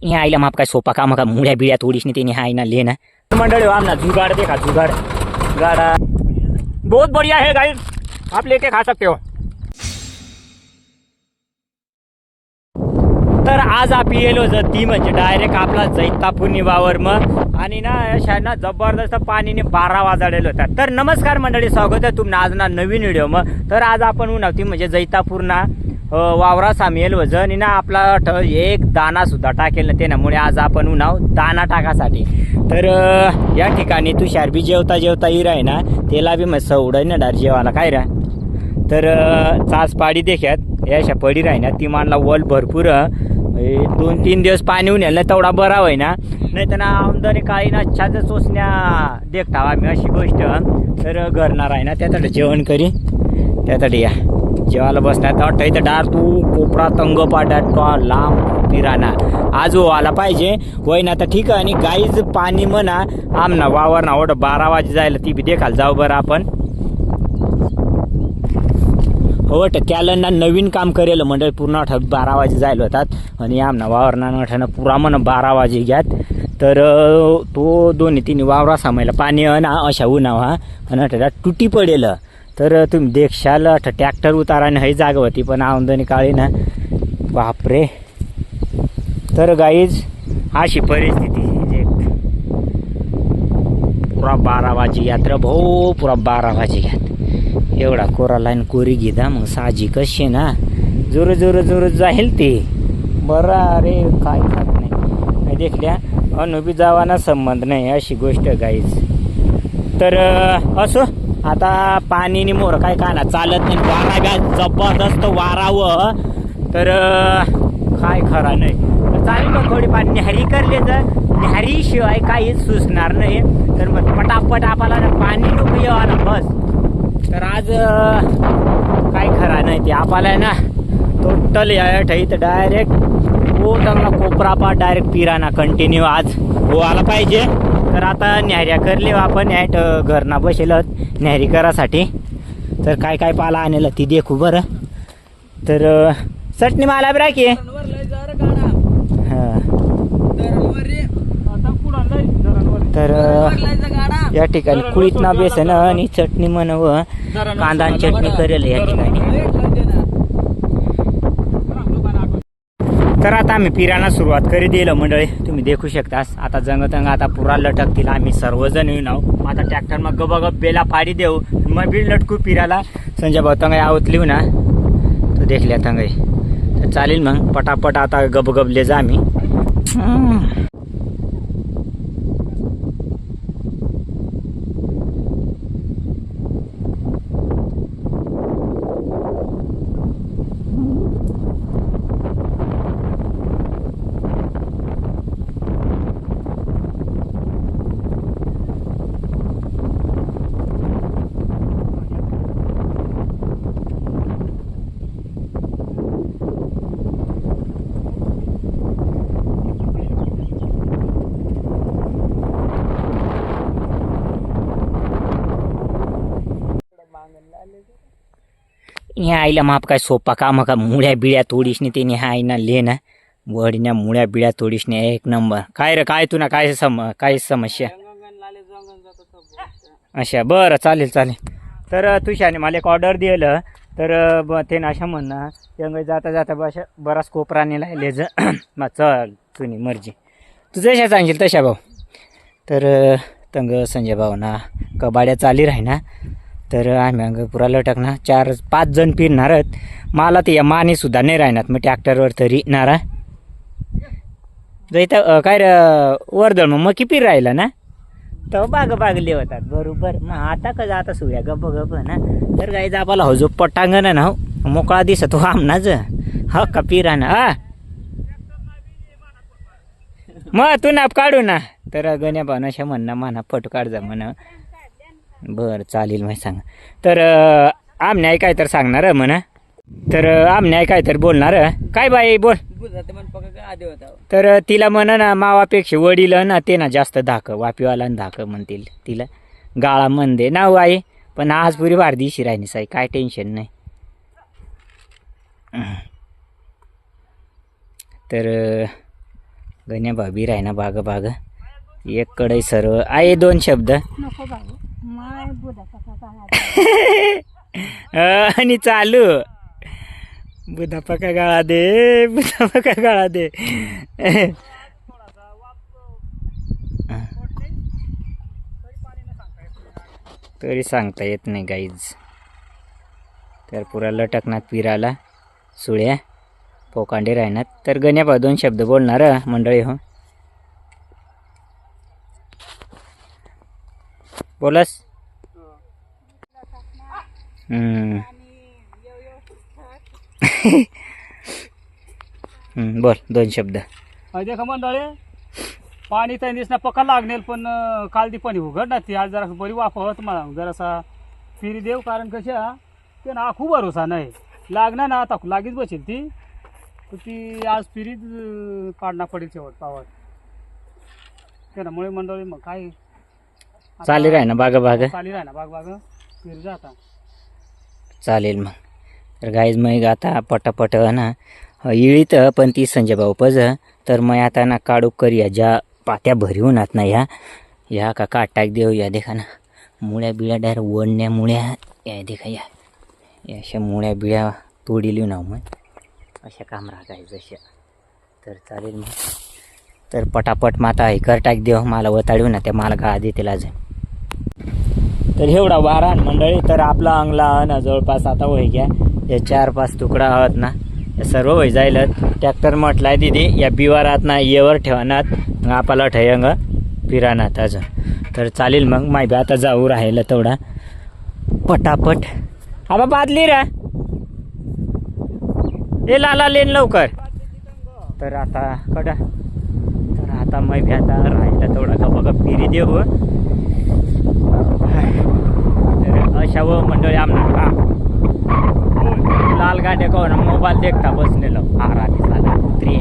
यहाँ आइला माप का सोपा काम का मुड़िया बिड़िया थोड़ी सी नहीं है ना लेना मंडल आपना जुगाड़ देखा जुगाड़ गाड़ा बहुत बढ़िया है गाइस, आप लेके खा सकते हो। तर आज आप येलो ती म्हणजे डायरेक्ट आपला जैतापूर वावर मग आणि ना अशा जबरदस्त पाणीने 12 वाजलेले होतात। तर नमस्कार मंडळी, स्वागत आहे तुम्ही आज ना नवीन व्हिडिओ मग। तर आज आपण उन्हावती म्हणजे जैतापूर ना वावरा सामेल वजन ना आपला एक दाना सुद्धा टाकेल ना त्यामुळे आज आपण उन्हाव दाना टाकासाठी। तर या ठिकाणी तुषार बी जेवता जेवता ही राही ना त्याला बी मग सवडं ना डार जेवायला काय रा। तर चाच पाडी देख्यात याशा पडी राही ना ती मानला वल भरपूर 2-3 दिवस पाणी उन्याला तेवढा बरा होय ना, नाही तर ना आमदानी काळी ना छान चोचण्या देखतावा आम्ही अशी गोष्ट। तर घरणार आहे ना त्यातडे जेवण करी त्यातडे या जेवायला बसणार तर इथं डार तू कोपरा तंग पाड्यात तो लांब पिराना आज व्हायला पाहिजे होय ना। तर ठीक आहे आणि गाईज पाणी म्हणा आमना वावर ना ओढ 12 वाजे जायला ती बी देखाल जाऊ बरं आपण। हो त्याला ना नवीन काम करेल मंडळ पूर्ण 12 वाजे जायला होतात आणि आमना वावरना नठानं पुरा म्हण 12 वाजे घ्यात। तर तो 2-3 वावरा सामायला पाणी ना अशा उन्हावा आणि तुटी पडेल। तर तुम्ही देखशाल ट्रॅक्टर उताराने ही जागा होती पण आमदनी काळी ना बापरे। तर गाईज अशी परिस्थिती पुरा 12 वाजे यात्रा भाऊ पुरा 12 वाजे घ्यात एवढा कोरा लाईन कोरी घेदा मग साजी कशी ना जोर जोर जोर जाईल ते बरं। अरे काय खात नाही देखल्या अनुभवी जावाना संबंध नाही अशी गोष्ट गाईज। तर असो आता पाणी मोर काय ना चालत नाही वारा बी जबरदस्त वारावं तर काय खरा नाही चालेल मग थोडी पाणी न्याहारी करले तर न्याहारी शिवाय काहीच सुचणार नाही। तर मग पटापट आपल्याला पाणी नको यावं बस। तर आज काय खरा नाही ते आपल्याला ना टोटल या ठेईत डायरेक्ट हो चांगला कोपरा पा डायरेक्ट पिराना कंटिन्यू आज हो आला पाहिजे। तर आता न्याहऱ्या करले आपण ह्याट घरना बसेल न्याहरी करासाठी। तर काय काय पाला आणलं ती देखू बरं। तर चटणी मला बरं की तर या ठिकाणी कुळीत ना बेसन आणि चटणी म्हणव कांदा आणि चटणी करेल या ठिकाणी। तर आता आम्ही पिराना सुरुवात करी दिलं मंडळी तुम्ही देखू शकता। आता जंगतंग आता पुरा लटकतील आम्ही सर्वजण येऊन आहो। आता ट्रॅक्टर मग गबगब बेला फाडी देऊ मग बी लटकू पिराला संजय भाऊ तंगाई आवत लिहू ना तो देखल्या तंगाई। तर चालेल मग पटापट आता गबगबले जा आम्ही। यहाँ आईला माप काय सोपा काम का मुळ्या बिळ्या तोडीसने ते यहाँ आईना लेना वडीना मुळ्या बिळ्या तोडीसने एक नंबर। काय रे काय तुला काय समस्या अशा बरं चालेल चालेल। तर तुझ्याने मला एक ऑर्डर दिलं तर ते नाशा म्हणणं ते जाता जाता बराच कोपराने लायले मग चल तुझी मर्जी तू जशा सांगशील तशा भाऊ। तर तंग संजय भाऊ ना कबाड्या चाली राही ना तर आम्ही अंग पुरा लटकना 4-5 जण फिरणार मला ते या माने सुद्धा नाही राहणार मग ट्रॅक्टरवर तरी नारा जायता काय वर्दळ मग किती राहिला ना तर बागले होतात बरोबर। मग आता का जाता सुया गप गप ना। तर गाईज आपला हो जो पटांगण ना मोकळा दिसतो आमनाच हा का पिराना हा मग तू नाप काढू ना। तर गण्या भावनाशा म्हणणं माना पट काढ जा म्हणा बरं चालेल मग सांग। तर आमन्याय काय तर सांगणार म्हणा तर आमन्याय काय तर बोलणार काय बाई बोल। तर तिला म्हणा ना मावापेक्षा वडील ना ते ना जास्त धाक वापीवाला धाक म्हणतील तिला गाळा म्हण दे ना आई पण आज पुरी वारदिशी राहिली साई काय टेन्शन नाही। तर गण्या भाभी राहिना बाग बाग एक कडे सर्व आहे 2 शब्द नको भाऊ माय बुधाचा काळा आणि चालू बुधापका गाळा दे बुधापका गाळा दे. तरी सांगता येत नाही गाईज. तर पुरा लटकनात पिराला सुळ्या पोकांडे राहणार. तर गण्या भाऊ 2 शब्द बोलणार मंडळी. हो बोलस. बोल 2 शब्द. देखा मंडळी पाणी तर दिसना पक्का लागणार पण काल ती पाणी उघड ना ती आज जरा बरी वापरत मला जरासा फिरी देव कारण कशा ते ना खूप भरोसा नाही लागणार ना आता लागीच बसेल ती तर ती आज फिरीच काढणं पडेल शेवट पावत त्यामुळे मंडळी मग काय चालेल राह ना बाग बाग चालेल राह ना बाग बाग फिर जाता चालेल मग. तर गाईज मग आता पटापट ना इळीत पण ती संजय भाऊ पज. तर मग आता ना काढूक करूया ज्या पात्या भरवून आत ना या का टाक देऊ या देखा ना मुळ्या बिळ्या डायरेक्ट वडण्या मुळ्या या देखा या अशा मुळ्या बिळ्या तोडी लिहून मग अशा काम राखायचं अशा. तर चालेल मग. तर पटापट माता ऐकर टाक देव मला वताडू ना त्या मला गाळा देतील आज. तर एवढा वारा मंडळी. तर आपला अंगला ना जवळपास आता वय घ्या या 4-5 तुकडा आहात ना या सर्व वय जाईल. ट्रॅक्टर म्हटलाय दिदी या बिवारात ना येवर ठेवणार मग आपल्याला ठयंग फिरानात अजून. तर चालेल मग माहिती आता जाऊ राहिलं तेवढा पटापट. आबा बादली रा ए लाला लेन लवकर. तर आता कडा तर आता माहिती आता राहिलं तेवढा का बघा फिरी देऊ. तर अशा व मंडळी आमना का लाल गाड्या का मोबाईल देखता बसलेलो आरा दिसाला उतरी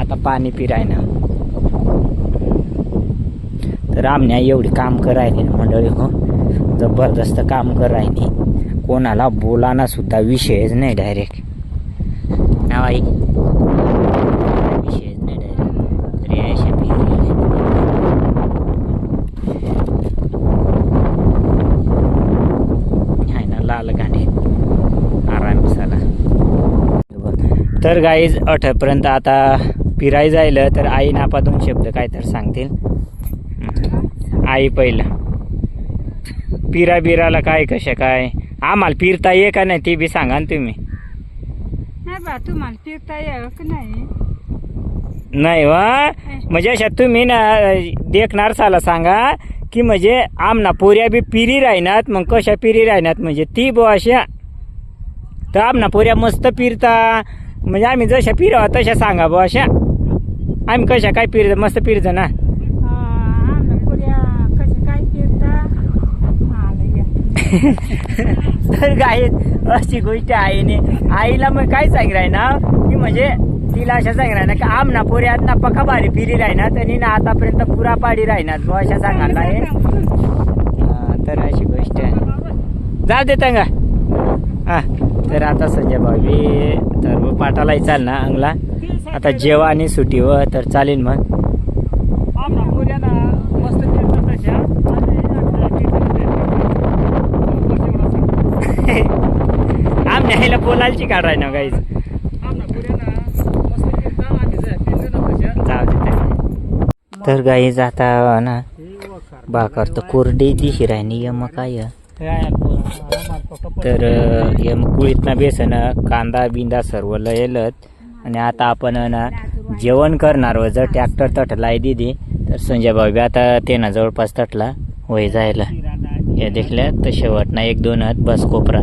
आता पाणी पिराय ना. तर आमने एवढी काम करायली ना मंडळी. हो जबरदस्त काम करायली कोणाला बोलाना सुद्धा विषयच नाही डायरेक्ट नावाई विषयच नाही डायरेक्ट. तरी अशा आहे ना लाल गाणे आराम झाला. तर गाईज 8पर्यंत आता फिराय जाईल. तर आई नापा 2 शब्द काय तर सांगतील. आई पहिलं पिरा बिराला काय कशा काय आम्हाला फिरता ये का नाही ती बी सांगा ना तुम्ही. नाही बा तुम्हाला फिरता येईल की नाही. नाही वा म्हणजे अशा तुम्ही ना देखणार साला सांगा की म्हणजे आमना पोऱ्या बी पिरी राहणार मग कशा पिरी राहणार म्हणजे ती बो अशा. तर आमना पोऱ्या मस्त फिरता म्हणजे आम्ही जशा फिरावा तशा सांगा बो अशा. आम्ही कशा काय फिरत मस्त फिरतो ना. तर काय अशी गोष्ट आईने आईला मग काय सांग राही ना की म्हणजे तिला अशा सांग राही ना की आमना पोऱ्यात ना पका भारी फिरी राहणार आणि ना आतापर्यंत पुरा पाडी राहणार अशा सांगायला आहे. तर अशी गोष्ट जाऊ देता का हा. तर आता संजय भावी तर पाठालाही चाल ना अंगला आता जेवा आणि सुटी व तर चालेल मग. आमना पोऱ्याना मस्त फिरतात तशा आम न्यायला बोलायची काढाय ना गाईज. तर गाईज आता ना बाकर तर कोरडी दिशी राहिनी यम काय. तर यम कुळीत ना बेसन कांदा बिंदा सर्व लयलत आणि आता आपण ना जेवण करणार व जर ट्रॅक्टर तटलाय दिदी. तर संजय भाऊ आता ते ना जवळपास तटला वय जायला हे देखल्या तर शेवट ना 1-2 बस कोपरा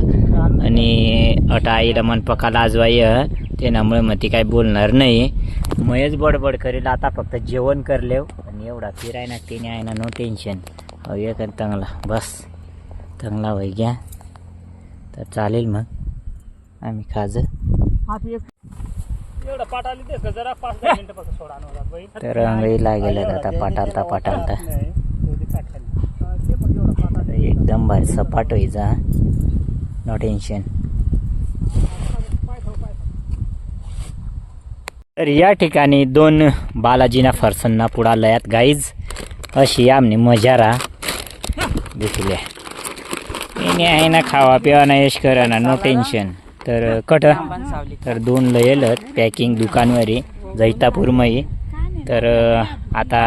आणि अटा आईला मन पका लाजवाय त्यामुळे मग ती काय बोलणार नाही मयच बडबड करेल. आता फक्त जेवण करले आणि एवढा फिराय ना तिने आहे ना नो टेन्शन. एक चांगला बस चांगला वय घ्या. तर चालेल मग आम्ही खाज तर अंगही लागेल आता पाटालता एकदम भारी सपाट व्हायचा नो टेन्शन. तर या ठिकाणी 2 बालाजीना फरसन्ना पुढालयात गाईज अशी आमने मजारा दिसल्या येणे आहे ना खावा पिवा ना यश करा ना नो टेन्शन तर कट तर 2 लयलत पॅकिंग दुकानवरी जैतापूरमयी तर आता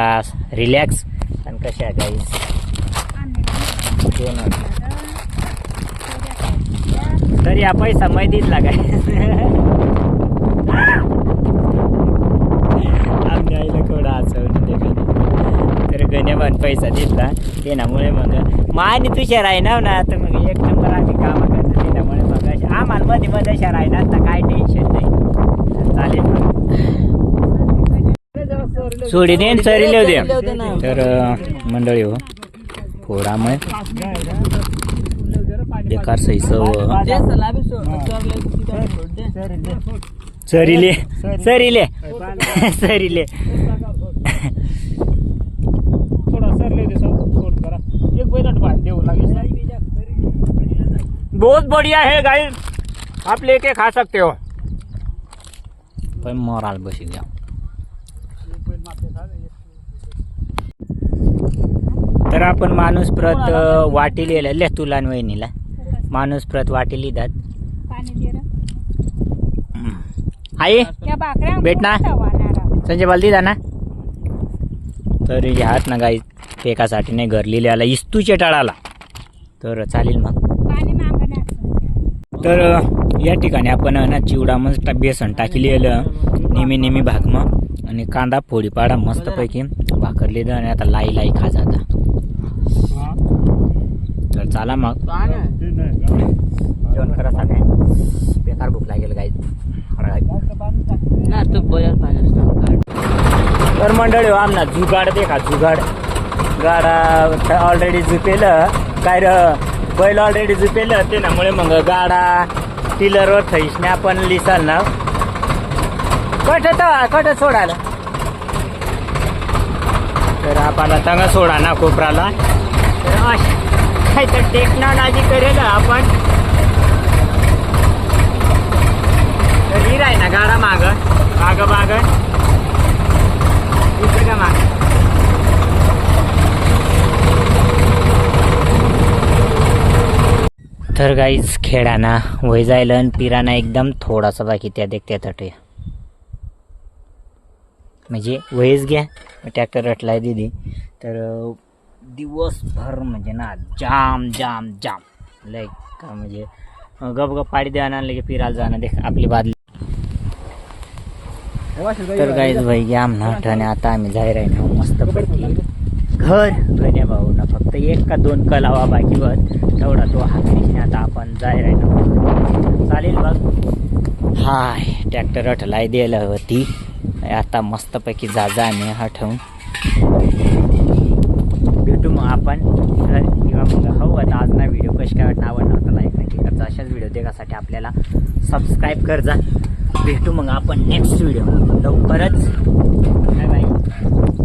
रिलॅक्स आणि कशा गाईज तर या पैसा मैदीच लागाय आमच्या आईला केवढा असं तर गण्याबान पैसा दिसला त्यामुळे मग मानी तुषार आहे ना तर मग 1 नंबर आम्ही कामं करतो त्यामुळे मग आम्हाला मध्ये मध्ये शहर आहे ना आता काय टेन्शन नाही चालेल सोडी देन चरी दे तर मंडळी हो फोडामुळे बेकार सही चरीले चरीले चरीले थोड़ा सरले दे छोड़ करा 1 मिनट बाद देऊ लागेल बहुत बढ़िया है गाइस आप लेके खा सकते हो पण मोराल बसी गया तर आपण माणूस प्रत वाटी लिहिलेल्या तुला वहिनीला माणूस प्रत वाटी लिहितात पाणी दे रे. आई त्या भाकऱ्या भेट ना. वाहणारा. संजय बालदी ना तर ह्यात ना गाई फेकासाठी नाही घर लिहिलेला इस्तूच्या टाळाला तर चालेल मग पाणी मागण्याचं. तर या ठिकाणी आपण ना चिवडा मस्त बेसन टाकलेलं नेहमी भाग मग आणि कांदा फोडी पाडा मस्तपैकी भाकरली आणि आता लाई लाई खा जाता तर चला मग जेवण करा काय बेकार भूक लागेल गाई तर मंडळी आमना जुगाड देखा जुगाड गाडा ऑलरेडी झुपेलं काय बैल ऑलरेडी झुपेलं ते त्यामुळे मग गाडा टिलरवर थैसने आपण लिसाल ना कट सोडायला तर आपल्याला तंग सोडा ना कोपराला तर टेक्नॉलॉजी करेल आपण तर ही राही ना गाडा माग का माग तर गाईज खेळाना वय जायला आणि पिराना एकदम थोडासा बाकी त्या देखत्या तटे म्हणजे वयच घ्या ट्रॅक्टर रटलाय दिदी तर दिवसभर म्हणजे ना जाम जाम जाम लाईक का म्हणजे गप पाडी द्या आणले की फिरायला जाणं देख आपली बादली तर गाईज भाई घ्या आमना आणि आता आम्ही जाहीर आहे ना मस्त पैकी घर गण्या भाऊ ना फक्त 1 का 2 कलावा बाकीवर तेवढा तो हाकरीने आता आपण जाहीर आहे ना चालेल बघ हाय ट्रॅक्टर हटलाय द्यायला होती आता मस्तपैकी जा आम्ही हटवून भेटू मग आपण किंवा मग हो आता आज ना व्हिडिओ कशी काय वाटतं आवडणार लाईक नक्की करता अशाच व्हिडिओ देण्यासाठी आपल्याला सबस्क्राईब कर जा भेटू मग आपण नेक्स्ट व्हिडिओ लवकरच बाय बाय